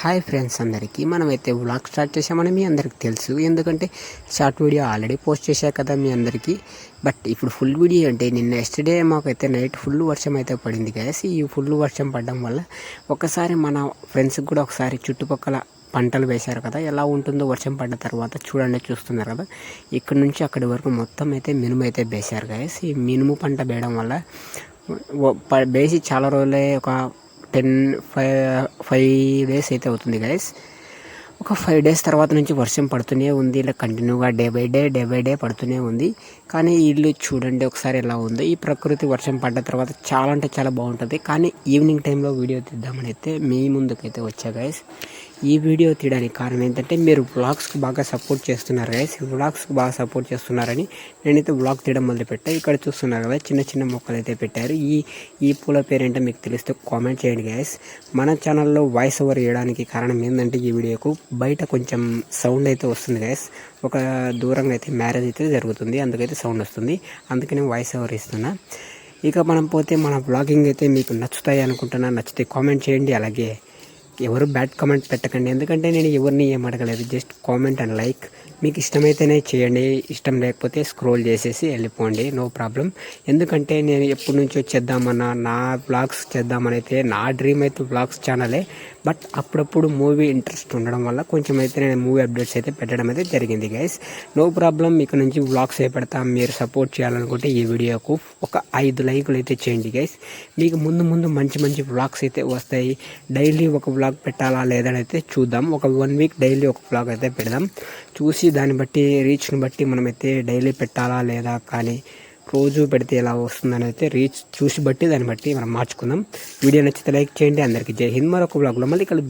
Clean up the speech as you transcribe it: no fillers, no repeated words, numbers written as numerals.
Hi friends, అందరికీ మనమైతే vlog start చేసామని మీ అందరికి తెలుసు. ఎందుకంటే షార్ట్ వీడియో ఆల్రెడీ పోస్ట్ చేశా కదా మీ అందరికీ. బట్ ఇప్పుడు ఫుల్ వీడియో అంటే నిన్న ఎస్టర్డే మాకైతే నైట్ ఫుల్ వర్షం అయితే పడింది గైస్. ఈ ఫుల్ వర్షం పడడం వల్ల ఒకసారి మన ఫ్రెండ్స్కి కూడా ఒకసారి చుట్టుపక్కల పంటలు వేశారు కదా, ఎలా ఉంటుందో వర్షం పడ్డ తర్వాత చూస్తున్నారు కదా. ఇక్కడ నుంచి అక్కడి వరకు మొత్తం అయితే మినుము అయితే వేశారు గైస్. ఈ మినుము పంట వేయడం వల్ల వేసి చాలా రోజులే, ఒక 5 days అయితే అవుతుంది గైస్. ఒక 5 days తర్వాత నుంచి వర్షం పడుతూనే ఉంది, ఇలా కంటిన్యూగా డే బై డే పడుతూనే ఉంది. కానీ ఇల్లు చూడండి ఒకసారి ఎలా ఉందో. ఈ ప్రకృతి వర్షం పడ్డ తర్వాత చాలా అంటే చాలా బాగుంటుంది. కానీ ఈవినింగ్ టైంలో వీడియో తీద్దామని అయితే మీ ముందుకైతే వచ్చా గైస్. ఈ వీడియో తీయడానికి కారణం ఏంటంటే మీరు వ్లాగ్స్కి బాగా సపోర్ట్ చేస్తున్నారు గైస్. వ్లాగ్స్కి బాగా సపోర్ట్ చేస్తున్నారని నేనైతే వ్లాగ్ తీయడం మొదలుపెట్టాను. ఇక్కడ చూస్తున్నారు కదా, చిన్న చిన్న మొక్కలు అయితే పెట్టారు. ఈ పూల పేరేంటో మీకు తెలిస్తే కామెంట్ చేయండి గైస్. మన ఛానల్లో వాయిస్ ఓవర్ ఇవ్వడానికి కారణం ఏంటంటే ఈ వీడియోకు బయట కొంచెం సౌండ్ అయితే వస్తుంది గైస్. ఒక దూరంగా అయితే మ్యారేజ్ అయితే జరుగుతుంది, అందుకైతే సౌండ్ వస్తుంది. అందుకనే వాయిస్ ఓవర్ ఇస్తున్నా. ఇక మనం పోతే మన వ్లాగింగ్ అయితే మీకు నచ్చుతాయి అనుకుంటున్నా. నచ్చితే కామెంట్ చేయండి. అలాగే ఎవరు బ్యాడ్ కామెంట్ పెట్టకండి, ఎందుకంటే నేను ఎవరిని ఏం అడగలేదు. Just comment and like. మీకు ఇష్టమైతేనే చేయండి, ఇష్టం లేకపోతే స్క్రోల్ చేసేసి వెళ్ళిపోండి, నో ప్రాబ్లం. ఎందుకంటే నేను ఎప్పటి నుంచో చేద్దామన్నా, నా వ్లాగ్స్ చేద్దామని అయితే నా డ్రీమ్ అయితే వ్లాగ్స్ ఛానలే. బట్ అప్పుడప్పుడు మూవీ ఇంట్రెస్ట్ ఉండడం వల్ల కొంచెం అయితే నేను మూవీ అప్డేట్స్ అయితే పెట్టడం అయితే జరిగింది గైస్. No problem. మీకు నుంచి వ్లాగ్స్ ఏ పెడతాం. మీరు సపోర్ట్ చేయాలనుకుంటే ఈ వీడియోకు ఒక 5 లైకులు అయితే చేయండి గైస్. మీకు ముందు మంచి వ్లాగ్స్ అయితే వస్తాయి. డైలీ ఒక వ్లాగ్ పెట్టాలా లేదని అయితే చూద్దాం. ఒక 1 week డైలీ ఒక వ్లాగ్ అయితే పెడదాం. చూసి దాన్ని బట్టి, రీచ్ని బట్టి మనమైతే డైలీ పెట్టాలా లేదా, కానీ రోజు పెడితే ఎలా వస్తుందని అయితే రీచ్ చూసి బట్టి దాన్ని బట్టి మనం మార్చుకుందాం. వీడియో నచ్చితే లైక్ చేయండి. అందరికీ జై హింద్. మరొక వ్లాగ్లో మళ్ళీ కలుద్దాం.